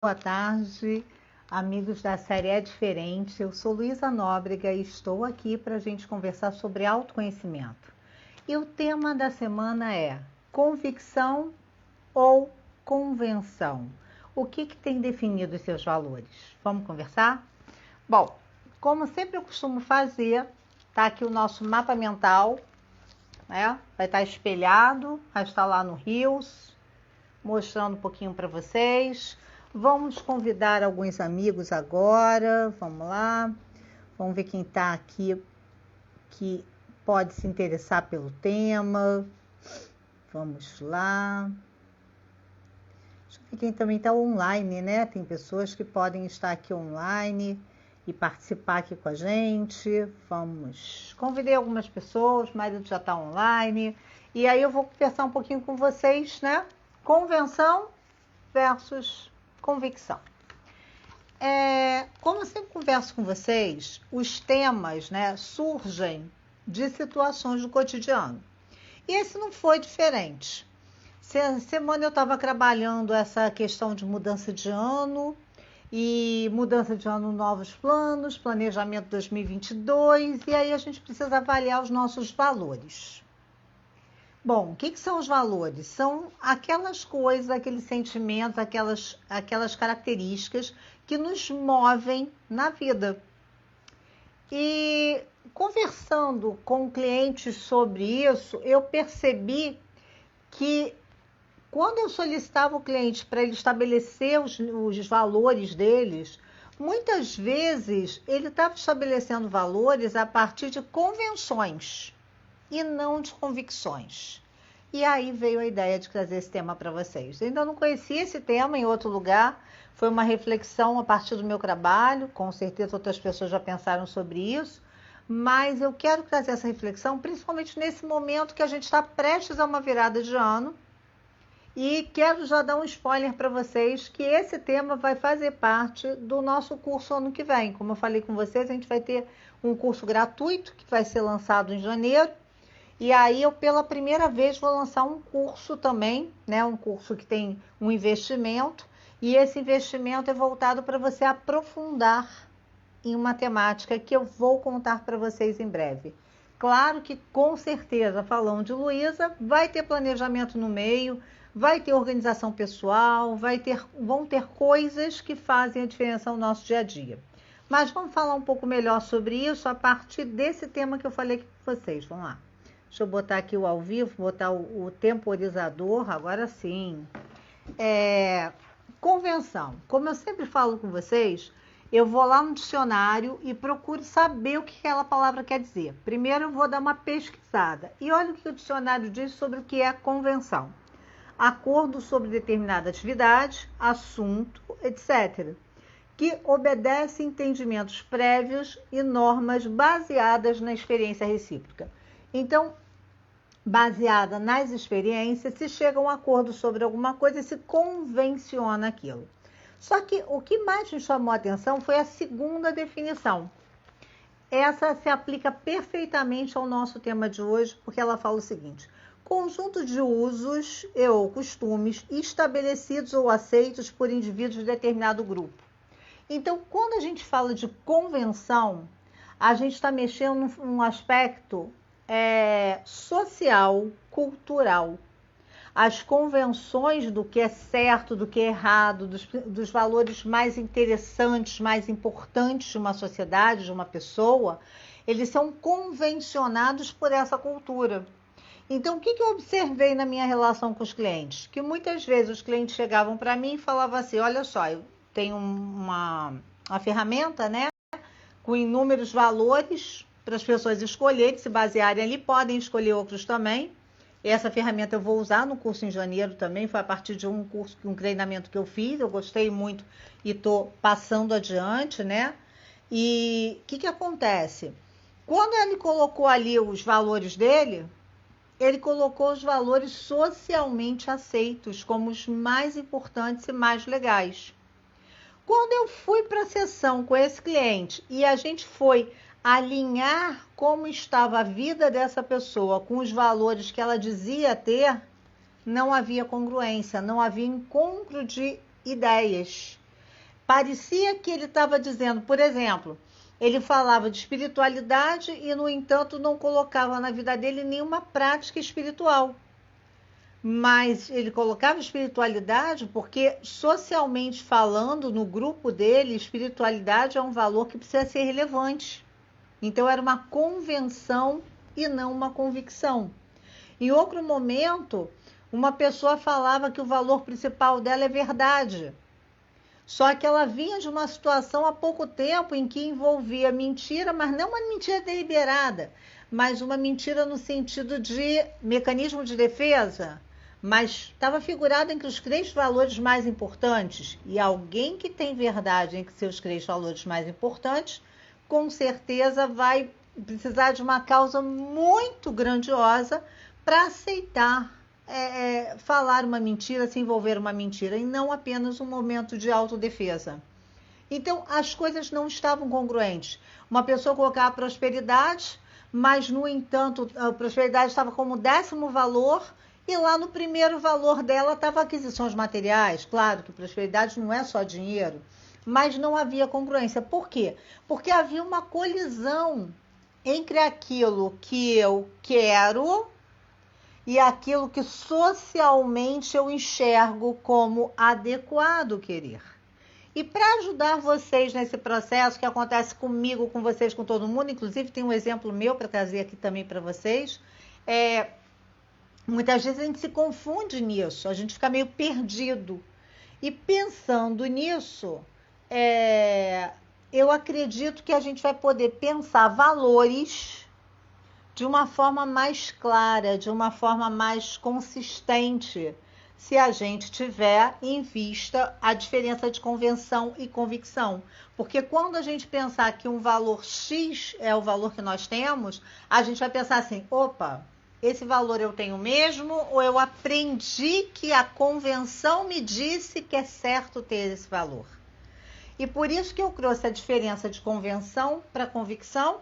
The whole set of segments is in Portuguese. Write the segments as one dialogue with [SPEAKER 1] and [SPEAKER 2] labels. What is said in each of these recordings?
[SPEAKER 1] Boa tarde, amigos da série É Diferente. Eu sou Luísa Nóbrega e estou aqui para a gente conversar sobre autoconhecimento. E o tema da semana é convicção ou convenção? O que tem definido os seus valores? Vamos conversar? Bom, como sempre eu costumo fazer, tá aqui o nosso mapa mental, né? Vai estar espelhado, vai estar lá no Reels, mostrando um pouquinho para vocês. Vamos convidar alguns amigos agora, vamos lá. Vamos ver quem está aqui que pode se interessar pelo tema. Vamos lá. Deixa eu ver quem também está online, né? Tem pessoas que podem estar aqui online e participar aqui com a gente. Vamos. Convidei algumas pessoas, o marido já está online. E aí eu vou conversar um pouquinho com vocês, né? Convenção versus convicção. Como eu sempre converso com vocês, os temas, né, surgem de situações do cotidiano. E esse não foi diferente. Semana eu estava trabalhando essa questão de mudança de ano, e mudança de ano, novos planos, planejamento 2022, e aí a gente precisa avaliar os nossos valores. Bom, o que são os valores? São aquelas coisas, aqueles sentimentos, aquelas características que nos movem na vida. E conversando com clientes sobre isso, eu percebi que quando eu solicitava o cliente para ele estabelecer os valores deles, muitas vezes ele estava estabelecendo valores a partir de convenções e não de convicções. E aí veio a ideia de trazer esse tema para vocês. Eu ainda não conhecia esse tema em outro lugar, foi uma reflexão a partir do meu trabalho, com certeza outras pessoas já pensaram sobre isso, mas eu quero trazer essa reflexão principalmente nesse momento que a gente está prestes a uma virada de ano, e quero já dar um spoiler para vocês que esse tema vai fazer parte do nosso curso ano que vem. Como eu falei com vocês, a gente vai ter um curso gratuito que vai ser lançado em janeiro. E aí eu pela primeira vez vou lançar um curso também, né? Um curso que tem um investimento. E esse investimento é voltado para você aprofundar em uma temática que eu vou contar para vocês em breve. Claro que com certeza, falando de Luísa, vai ter planejamento no meio, vai ter organização pessoal, vão ter coisas que fazem a diferença no nosso dia a dia. Mas vamos falar um pouco melhor sobre isso a partir desse tema que eu falei com vocês. Vamos lá. Deixa eu botar aqui o ao vivo, botar o temporizador, agora sim. Convenção. Como eu sempre falo com vocês, eu vou lá no dicionário e procuro saber o que aquela palavra quer dizer. Primeiro eu vou dar uma pesquisada. E olha o que o dicionário diz sobre o que é convenção. Acordo sobre determinada atividade, assunto, etc., que obedece entendimentos prévios e normas baseadas na experiência recíproca. Então, baseada nas experiências, se chega a um acordo sobre alguma coisa e se convenciona aquilo. Só que o que mais me chamou a atenção foi a segunda definição. Essa se aplica perfeitamente ao nosso tema de hoje, porque ela fala o seguinte: conjunto de usos ou costumes estabelecidos ou aceitos por indivíduos de determinado grupo. Então, quando a gente fala de convenção, a gente está mexendo num aspecto social, cultural. As convenções do que é certo, do que é errado, dos valores mais interessantes, mais importantes de uma sociedade, de uma pessoa, eles são convencionados por essa cultura. Então, o que eu observei na minha relação com os clientes? Que muitas vezes os clientes chegavam para mim e falavam assim: olha só, eu tenho uma ferramenta, né, com inúmeros valores para as pessoas escolherem, se basearem ali, podem escolher outros também. Essa ferramenta eu vou usar no curso em janeiro também, foi a partir de um curso, um treinamento que eu fiz, eu gostei muito e estou passando adiante, né? E o que acontece? Quando ele colocou ali os valores dele, ele colocou os valores socialmente aceitos como os mais importantes e mais legais. Quando eu fui para a sessão com esse cliente e a gente foi alinhar como estava a vida dessa pessoa com os valores que ela dizia ter, não havia congruência, não havia encontro de ideias. Parecia que ele estava dizendo, por exemplo, ele falava de espiritualidade e, no entanto, não colocava na vida dele nenhuma prática espiritual. Mas ele colocava espiritualidade porque, socialmente falando, no grupo dele, espiritualidade é um valor que precisa ser relevante. Então, era uma convenção e não uma convicção. Em outro momento, uma pessoa falava que o valor principal dela é verdade. Só que ela vinha de uma situação há pouco tempo em que envolvia mentira, mas não uma mentira deliberada, mas uma mentira no sentido de mecanismo de defesa. Mas estava figurado entre os 3 valores mais importantes. E alguém que tem verdade entre seus 3 valores mais importantes, com certeza vai precisar de uma causa muito grandiosa para aceitar falar uma mentira, se envolver uma mentira, e não apenas um momento de autodefesa. Então, as coisas não estavam congruentes. Uma pessoa colocava prosperidade, mas, no entanto, a prosperidade estava como 10º valor, e lá no primeiro valor dela estava aquisições materiais. Claro que prosperidade não é só dinheiro, mas não havia congruência. Por quê? Porque havia uma colisão entre aquilo que eu quero e aquilo que socialmente eu enxergo como adequado querer. E para ajudar vocês nesse processo que acontece comigo, com vocês, com todo mundo, inclusive tem um exemplo meu para trazer aqui também para vocês, muitas vezes a gente se confunde nisso, a gente fica meio perdido. E pensando nisso, eu acredito que a gente vai poder pensar valores de uma forma mais clara, de uma forma mais consistente, se a gente tiver em vista a diferença de convenção e convicção. Porque quando a gente pensar que um valor X é o valor que nós temos, a gente vai pensar assim, opa, esse valor eu tenho mesmo, ou eu aprendi que a convenção me disse que é certo ter esse valor. E por isso que eu trouxe a diferença de convenção para convicção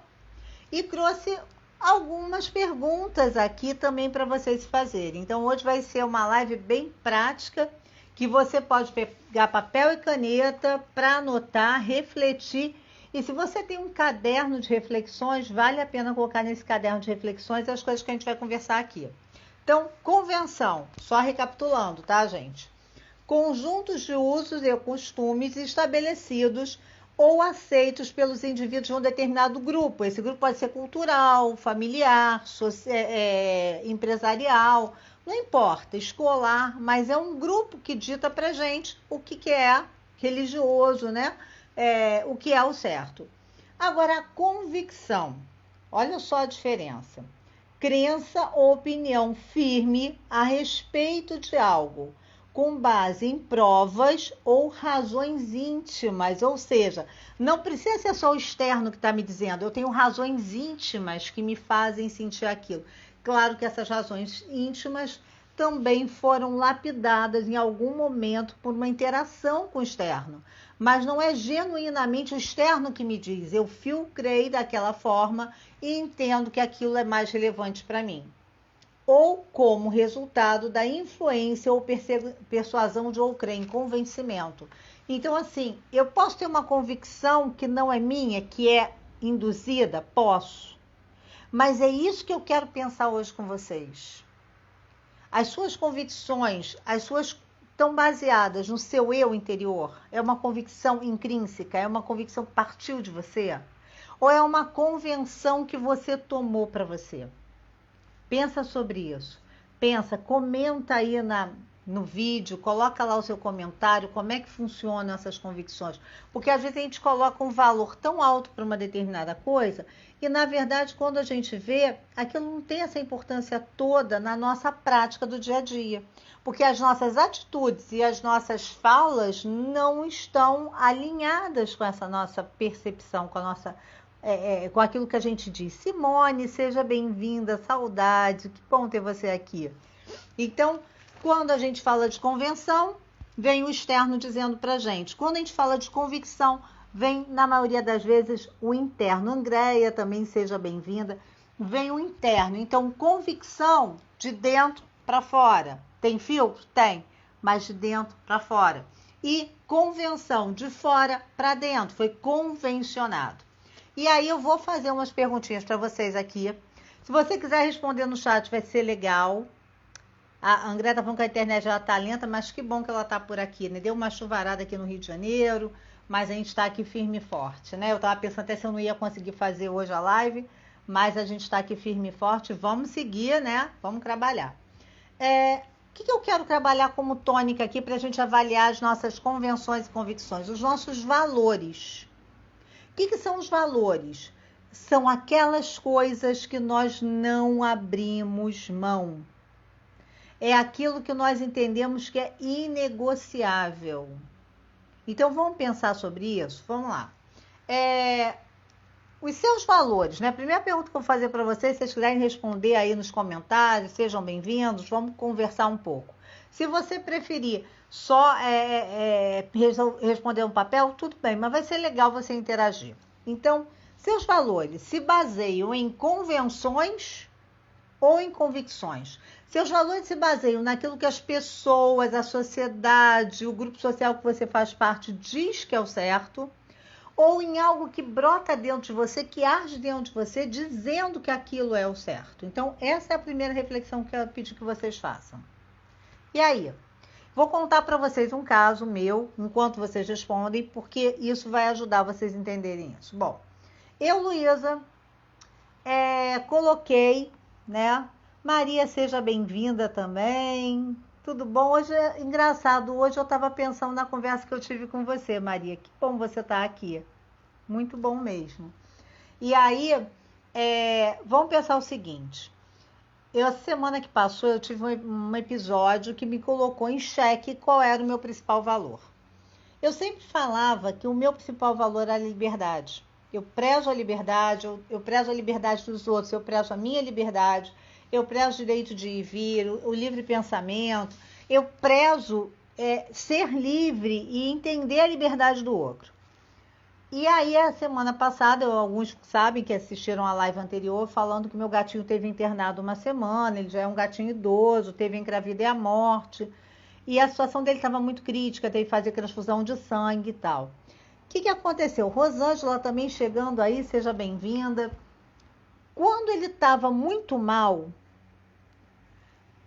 [SPEAKER 1] e trouxe algumas perguntas aqui também para vocês fazerem. Então, hoje vai ser uma live bem prática, que você pode pegar papel e caneta para anotar, refletir. E se você tem um caderno de reflexões, vale a pena colocar nesse caderno de reflexões as coisas que a gente vai conversar aqui. Então, convenção, só recapitulando, tá, gente? Conjuntos de usos e costumes estabelecidos ou aceitos pelos indivíduos de um determinado grupo. Esse grupo pode ser cultural, familiar, empresarial, não importa, escolar, mas é um grupo que dita pra gente o que é religioso, né? O que é o certo. Agora, a convicção, olha só a diferença. Crença ou opinião firme a respeito de algo, com base em provas ou razões íntimas, ou seja, não precisa ser só o externo que está me dizendo, eu tenho razões íntimas que me fazem sentir aquilo. Claro que essas razões íntimas também foram lapidadas em algum momento por uma interação com o externo, mas não é genuinamente o externo que me diz, eu filtrei daquela forma e entendo que aquilo é mais relevante para mim. Ou como resultado da influência ou persuasão de outrem, convencimento. Então, assim, eu posso ter uma convicção que não é minha, que é induzida? Posso. Mas é isso que eu quero pensar hoje com vocês. As suas convicções, estão baseadas no seu eu interior? É uma convicção intrínseca? É uma convicção que partiu de você? Ou é uma convenção que você tomou para você? Pensa sobre isso. Pensa, comenta aí no vídeo, coloca lá o seu comentário, como é que funcionam essas convicções. Porque às vezes a gente coloca um valor tão alto para uma determinada coisa e, na verdade, quando a gente vê, aquilo não tem essa importância toda na nossa prática do dia a dia. Porque as nossas atitudes e as nossas falas não estão alinhadas com essa nossa percepção, com a nossa com aquilo que a gente diz. Simone, seja bem-vinda, saudade, que bom ter você aqui. Então, quando a gente fala de convenção, vem o externo dizendo pra gente. Quando a gente fala de convicção, vem, na maioria das vezes, o interno. Andréia, também seja bem-vinda. Vem o interno. Então, convicção de dentro para fora. Tem filtro? Tem, mas de dentro para fora. e convenção, de fora para dentro, foi convencionado. E aí eu vou fazer umas perguntinhas para vocês aqui. Se você quiser responder no chat, vai ser legal. A André tá falando que a internet já tá lenta, mas que bom que ela tá por aqui, né? Deu uma chuvarada aqui no Rio de Janeiro, mas a gente tá aqui firme e forte, né? Eu tava pensando até se eu não ia conseguir fazer hoje a live, mas a gente tá aqui firme e forte. Vamos seguir, né? Vamos trabalhar. O que eu quero trabalhar como tônica aqui para a gente avaliar as nossas convenções e convicções? Os nossos valores. O que são os valores? São aquelas coisas que nós não abrimos mão. É aquilo que nós entendemos que é inegociável. Então, vamos pensar sobre isso? Vamos lá. Os seus valores, né? A primeira pergunta que eu vou fazer para vocês, se vocês quiserem responder aí nos comentários, sejam bem-vindos, vamos conversar um pouco. Se você preferir só responder um papel, tudo bem, mas vai ser legal você interagir. Então, seus valores se baseiam em convenções ou em convicções? Seus valores se baseiam naquilo que as pessoas, a sociedade, o grupo social que você faz parte diz que é o certo, ou em algo que brota dentro de você, que arde dentro de você, dizendo que aquilo é o certo. Então, essa é a primeira reflexão que eu pedi que vocês façam. E aí? Vou contar para vocês um caso meu, enquanto vocês respondem, porque isso vai ajudar vocês a entenderem isso. Bom, eu, Luísa, coloquei, né? Maria, seja bem-vinda também. Tudo bom? Hoje é engraçado. Hoje eu estava pensando na conversa que eu tive com você, Maria. Que bom você estar aqui. Muito bom mesmo. E aí, vamos pensar o seguinte. Essa semana que passou, eu tive um episódio que me colocou em xeque qual era o meu principal valor. Eu sempre falava que o meu principal valor era a liberdade. Eu prezo a liberdade, eu prezo a liberdade dos outros, eu prezo a minha liberdade, eu prezo o direito de ir e vir, o livre pensamento, eu prezo ser livre e entender a liberdade do outro. E aí, a semana passada, alguns sabem que assistiram a live anterior, falando que meu gatinho teve internado uma semana, ele já é um gatinho idoso, teve entre a vida e a morte, e a situação dele estava muito crítica, teve que fazer transfusão de sangue e tal. O que aconteceu? Rosângela também chegando aí, seja bem-vinda. Quando ele estava muito mal,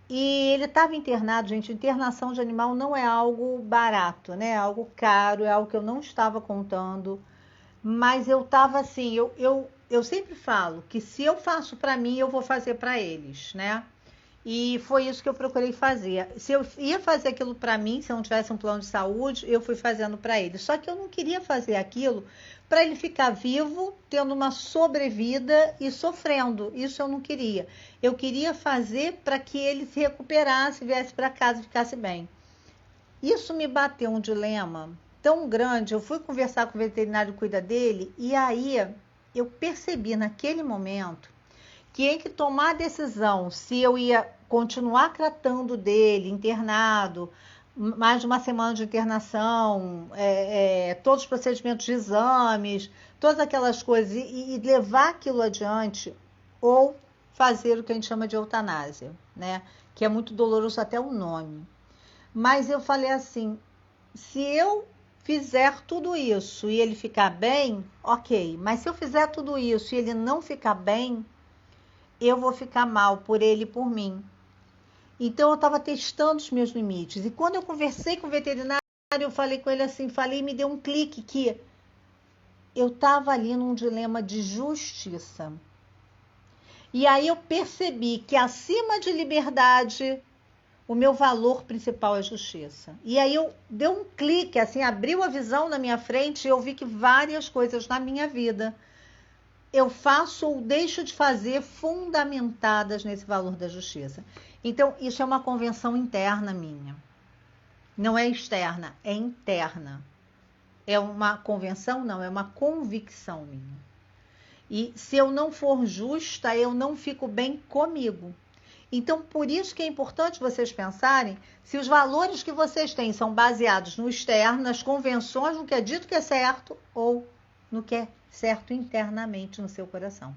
[SPEAKER 1] e ele estava internado, gente, internação de animal não é algo barato, né? É algo caro, é algo que eu não estava contando, mas eu estava assim, eu sempre falo que se eu faço para mim, eu vou fazer para eles, né? E foi isso que eu procurei fazer. Se eu ia fazer aquilo para mim, se eu não tivesse um plano de saúde, eu fui fazendo para ele. Só que eu não queria fazer aquilo para ele ficar vivo, tendo uma sobrevida e sofrendo. Isso eu não queria. Eu queria fazer para que ele se recuperasse, viesse para casa e ficasse bem. Isso me bateu um dilema tão grande. Eu fui conversar com o veterinário que cuida dele e aí eu percebi naquele momento que em que tomar a decisão se eu ia continuar tratando dele internado, mais de uma semana de internação, todos os procedimentos de exames, todas aquelas coisas, e levar aquilo adiante, ou fazer o que a gente chama de eutanásia, né? Que é muito doloroso até o nome. Mas eu falei assim, se eu fizer tudo isso e ele ficar bem, ok. Mas se eu fizer tudo isso e ele não ficar bem, eu vou ficar mal por ele e por mim. Então, eu estava testando os meus limites. E quando eu conversei com o veterinário, eu falei com ele assim, e me deu um clique que eu estava ali num dilema de justiça. E aí eu percebi que acima de liberdade, o meu valor principal é justiça. E aí eu dei um clique, assim, abriu a visão na minha frente e eu vi que várias coisas na minha vida eu faço ou deixo de fazer fundamentadas nesse valor da justiça. Então, isso é uma convenção interna minha. Não é externa, é interna. É uma convenção? Não, é uma convicção minha. E se eu não for justa, eu não fico bem comigo. Então, por isso que é importante vocês pensarem se os valores que vocês têm são baseados no externo, nas convenções, no que é dito que é certo, ou no que é certo internamente no seu coração,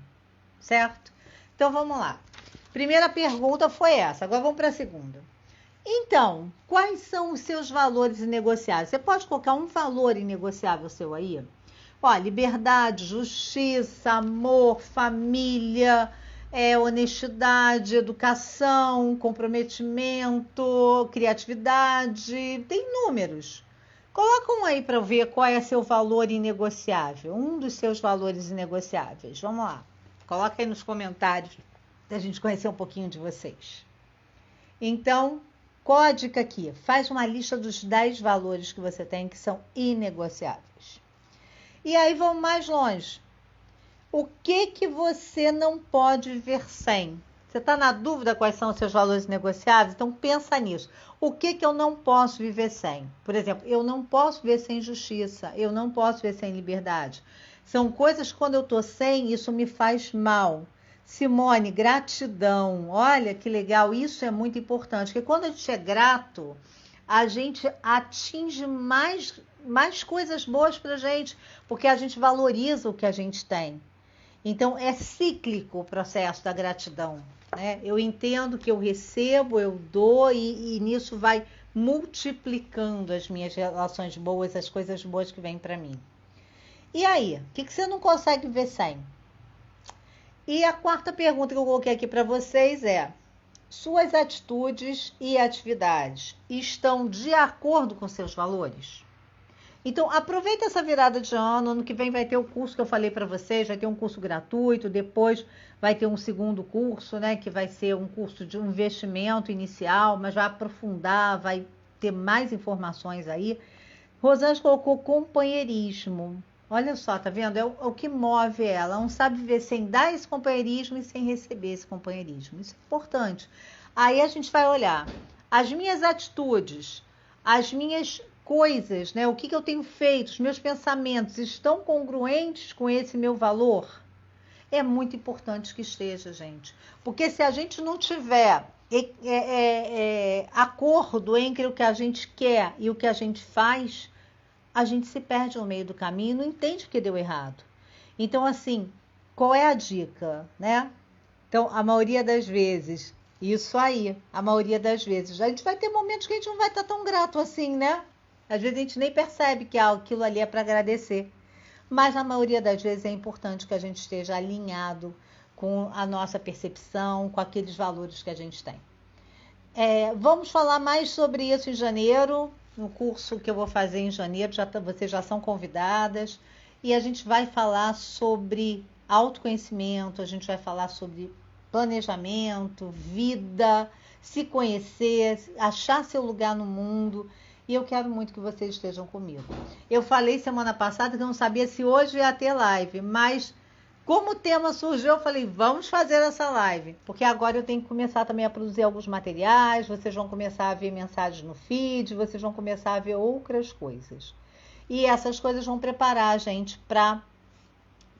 [SPEAKER 1] certo? Então vamos lá. Primeira pergunta foi essa, agora vamos para a segunda. Então, quais são os seus valores inegociáveis? Você pode colocar um valor inegociável seu aí? Ó, liberdade, justiça, amor, família, honestidade, educação, comprometimento, criatividade, tem números. Coloca um aí para ver qual é seu valor inegociável, um dos seus valores inegociáveis. Vamos lá, coloca aí nos comentários para a gente conhecer um pouquinho de vocês. Então, qual a dica aqui? Faz uma lista dos 10 valores que você tem que são inegociáveis. E aí vamos mais longe. O que você não pode viver sem? Você está na dúvida quais são os seus valores negociáveis? Então pensa nisso. O que eu não posso viver sem? Por exemplo, eu não posso viver sem justiça. Eu não posso viver sem liberdade. São coisas que quando eu estou sem, isso me faz mal. Simone, gratidão. Olha que legal, isso é muito importante. Porque quando a gente é grato, a gente atinge mais coisas boas para a gente, porque a gente valoriza o que a gente tem. Então, é cíclico o processo da gratidão, né? Eu entendo que eu recebo, eu dou e nisso vai multiplicando as minhas relações boas, as coisas boas que vêm para mim. E aí, o que você não consegue ver sem? E a quarta pergunta que eu coloquei aqui para vocês é: suas atitudes e atividades estão de acordo com seus valores? Então, aproveita essa virada de ano que vem vai ter o curso que eu falei para vocês, vai ter um curso gratuito, depois vai ter um segundo curso, né, que vai ser um curso de investimento inicial, mas vai aprofundar, vai ter mais informações aí. Rosângela colocou companheirismo. Olha só, tá vendo? É o que move ela. Ela não sabe viver sem dar esse companheirismo e sem receber esse companheirismo. Isso é importante. Aí a gente vai olhar as minhas atitudes, as minhas coisas, né? O que eu tenho feito, os meus pensamentos estão congruentes com esse meu valor? É muito importante que esteja, gente. Porque se a gente não tiver acordo entre o que a gente quer e o que a gente faz, a gente se perde no meio do caminho e não entende o que deu errado. Então, assim, qual é a dica, né? Então, a maioria das vezes, isso aí, a maioria das vezes, a gente vai ter momentos que a gente não vai estar tão grato assim, né? Às vezes a gente nem percebe que aquilo ali é para agradecer. Mas na maioria das vezes é importante que a gente esteja alinhado com a nossa percepção, com aqueles valores que a gente tem. Vamos falar mais sobre isso em janeiro, no curso que eu vou fazer em janeiro, vocês já são convidadas. E a gente vai falar sobre autoconhecimento, a gente vai falar sobre planejamento, vida, se conhecer, achar seu lugar no mundo. E eu quero muito que vocês estejam comigo. Eu falei semana passada que eu não sabia se hoje ia ter live, mas como o tema surgiu, eu falei, vamos fazer essa live. Porque agora eu tenho que começar também a produzir alguns materiais, vocês vão começar a ver mensagens no feed, vocês vão começar a ver outras coisas. E essas coisas vão preparar a gente para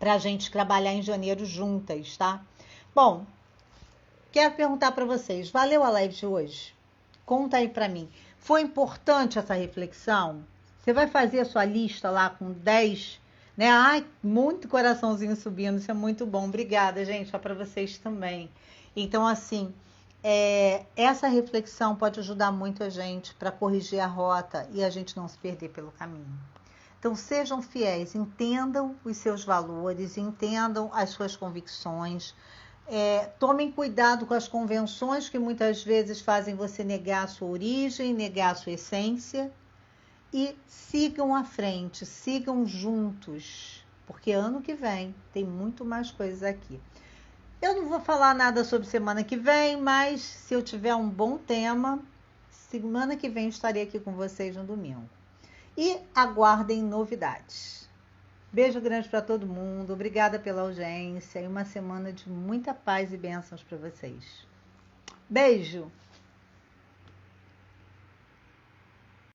[SPEAKER 1] a gente trabalhar em janeiro juntas, tá? Bom, quero perguntar para vocês, valeu a live de hoje? Conta aí para mim. Foi importante essa reflexão? Você vai fazer a sua lista lá com 10, né? Ai, muito coraçãozinho subindo, isso é muito bom. Obrigada, gente, só para vocês também. Então, assim, essa reflexão pode ajudar muito a gente para corrigir a rota e a gente não se perder pelo caminho. Então, sejam fiéis, entendam os seus valores, entendam as suas convicções. Tomem cuidado com as convenções que muitas vezes fazem você negar a sua origem, negar a sua essência, e sigam à frente, sigam juntos, porque ano que vem tem muito mais coisas aqui. Eu não vou falar nada sobre semana que vem, mas se eu tiver um bom tema, semana que vem eu estarei aqui com vocês no domingo. E aguardem novidades. Beijo grande para todo mundo, obrigada pela audiência e uma semana de muita paz e bênçãos para vocês. Beijo!